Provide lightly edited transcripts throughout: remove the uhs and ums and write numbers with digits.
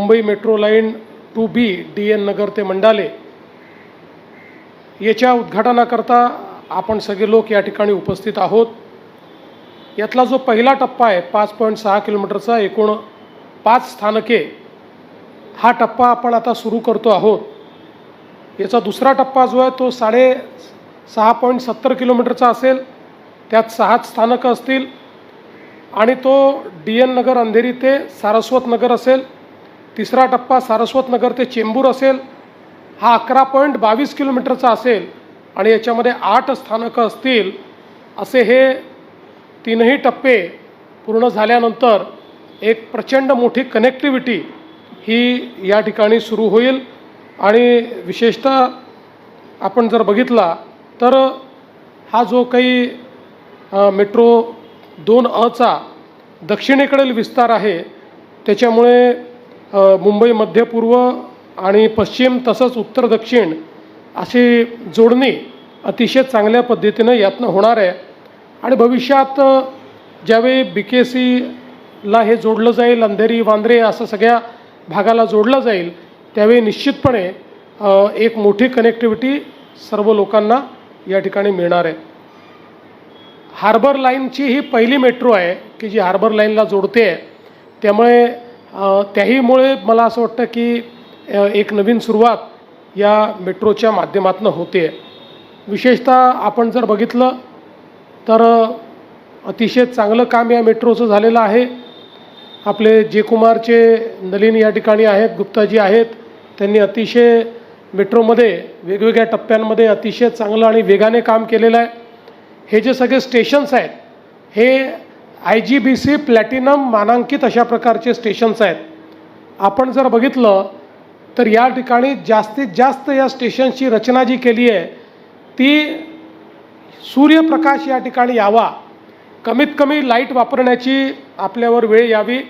Mumbai metro line 2B DN नगर ते मंडाले याच्या उद्घाटनाकरता आपण सगळे लोक या ठिकाणी उपस्थित आहोत। यातला जो पहिला टप्पा आहे 5.6 किलोमीटरचा, एकूण 5 स्थानके, हा टप्पा आपण आता सुरू करतो आहोत। याचा दुसरा टप्पा जो आहे तो 6.70 किलोमीटरचा असेल, त्यात 6 स्थानकं असतील आणि तो DN नगर अंधेरी ते सारस्वत नगर असेल। तिसरा टप्पा सारस्वत नगर ते चेंबूर असेल, हा 11.22 किलोमीटरचा असेल आणि याच्यामध्ये 8 स्थानकं असतील। असे हे तीनही टप्पे पूर्ण झाल्यानंतर एक प्रचंड मोठी कनेक्टिव्हिटी ही या ठिकाणी सुरू होईल। आणि विशेषतः आपण जर बघितला तर हा जो काही मेट्रो 2अ दक्षिणेकडील विस्तार आहे, त्याच्यामुळे मुंबई मध्य पूर्व आणि पश्चिम तसंच उत्तर दक्षिण अशी जोडणी अतिशय चांगल्या पद्धतीनं यातनं होणार आहे। आणि भविष्यात ज्यावेळी BKCला हे जोडलं जाईल, अंधेरी वांद्रे असं सगळ्या भागाला जोडलं जाईल, त्यावेळी निश्चितपणे एक मोठी कनेक्टिव्हिटी सर्व लोकांना या ठिकाणी मिळणार आहे। हार्बर लाईनची ही पहिली मेट्रो आहे की जी हार्बर लाईनला जोडते आहे, त्यामुळे त्याहीमुळे मला असं वाटतं की एक नवीन सुरुवात या मेट्रोच्या माध्यमातून होते। विशेषतः आपण जर बघितलं तर अतिशय चांगलं काम या मेट्रोचं झालेलं आहे। आपले जे.कुमारचे नलिन या ठिकाणी आहेत, गुप्ताजी आहेत, त्यांनी अतिशय मेट्रोमध्ये वेगवेगळ्या टप्प्यांमध्ये अतिशय चांगलं आणि वेगाने काम केलेलं आहे। हे जे सगळे स्टेशन्स आहेत हे IGBC प्लॅटिनम मानांकित अशा प्रकारचे स्टेशन्स आहेत। आपण जर बघितलं तर या ठिकाणी जास्तीत जास्त या स्टेशनची रचना जी केली आहे ती सूर्यप्रकाश या ठिकाणी यावा, कमीत कमी लाईट वापरण्याची आपल्यावर वेळ यावी,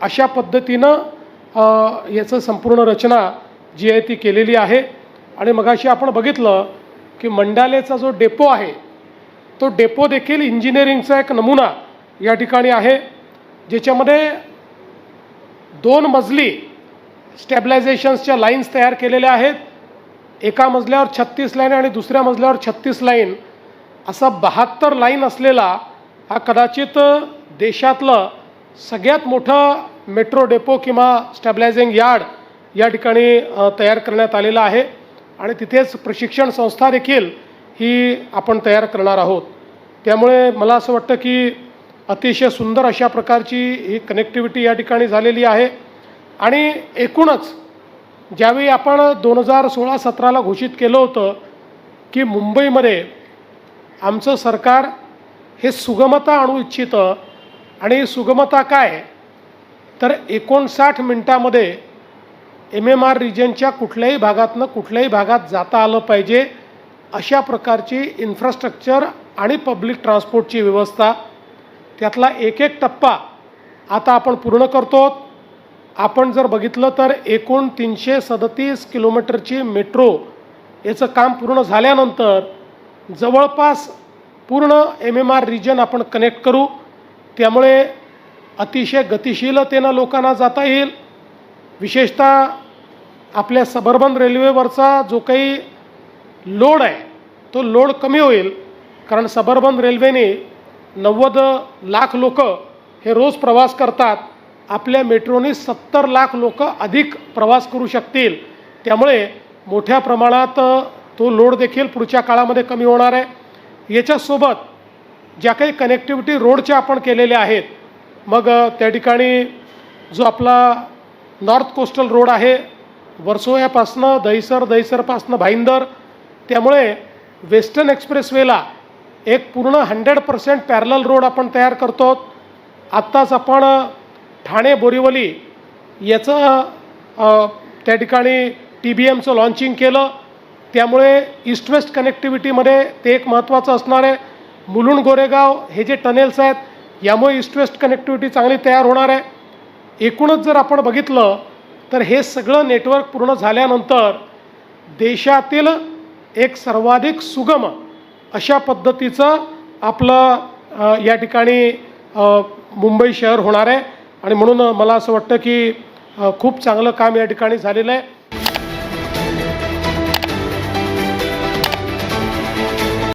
अशा पद्धतीनं याचं संपूर्ण रचना जी आहे ती केलेली आहे। आणि मगाशी आपण बघितलं की मंडालेचा जो डेपो आहे तो डेपो देखील इंजिनिअरिंगचा एक नमुना या ठिकाणी आहे, ज्याच्यामध्ये 2 मजली स्टॅबिलायझेशन्सच्या लाईन्स तयार केलेल्या आहेत। एका मजल्यावर 36 लाईन आणि दुसऱ्या मजल्यावर 36 लाईन, असा 72 लाईन असलेला हा कदाचित देशातलं सगळ्यात मोठं मेट्रो डेपो किंवा स्टॅबिलायझिंग यार्ड या ठिकाणी तयार करण्यात आलेला आहे। आणि तिथेच प्रशिक्षण संस्था देखील ही आपण तयार करणार आहोत। त्यामुळे मला असं वाटतं की अतिशय सुंदर अशा प्रकारची ही कनेक्टिव्हिटी या ठिकाणी झालेली आहे। आणि एकूणच ज्यावेळी आपण 2016-17ला घोषित केलं होतं की मुंबईमध्ये आमचं सरकार हे सुगमता आणू इच्छितं, आणि सुगमता काय तर 59 मिनिटामध्ये MMR रिजनच्या कुठल्याही भागातनं कुठल्याही भागात जाता आलं पाहिजे, अशा प्रकारची इन्फ्रास्ट्रक्चर आणि पब्लिक ट्रान्सपोर्टची व्यवस्था, त्यातला एक एक टप्पा आता आपण पूर्ण करतो। आपण जर बघितलं तर एकूण 337 किलोमीटरची मेट्रो याचं काम पूर्ण झाल्यानंतर जवळपास पूर्ण MMR रिजन आपण कनेक्ट करू, त्यामुळे अतिशय गतिशीलतेनं लोकांना जाता येईल। विशेषतः आपल्या सबर्बन रेल्वेवरचा जो काही लोड आहे तो लोड कमी होईल, कारण सबर्बन रेल्वेने 90 लाख लोक हे रोज प्रवास करतात, आपल्या मेट्रोने 70 लाख लोक अधिक प्रवास करू शकतील, त्यामुळे मोठ्या प्रमाणात तो लोड देखील पुढच्या काळामध्ये कमी होणार आहे। याच्यासोबत ज्या काही कनेक्टिव्हिटी रोडच्या आपण केलेल्या आहेत, मग त्या ठिकाणी जो आपला नॉर्थ कोस्टल रोड आहे वर्सोव्यापासनं दहिसरपासनं भाईंदर, त्यामुळे वेस्टर्न एक्सप्रेसवेला एक पूर्ण 100% पॅरलल रोड आपण तयार करतो। आत्ताच आपण ठाणे बोरिवली याचं त्या ठिकाणी TBMचं लॉन्चिंग केलं, त्यामुळे ईस्ट वेस्ट कनेक्टिव्हिटीमध्ये ते एक महत्त्वाचं असणार आहे। मुलुंड गोरेगाव हे जे टनेल्स आहेत यामुळे ईस्ट वेस्ट कनेक्टिव्हिटी चांगली तयार होणार आहे। एकूणच जर आपण बघितलं तर हे सगळं नेटवर्क पूर्ण झाल्यानंतर देशातील एक सर्वाधिक सुगम अशा पद्धतीचं आपलं या ठिकाणी मुंबई शहर होणार आहे। आणि म्हणून मला असं वाटतं की खूप चांगलं काम या ठिकाणी झालेलं आहे.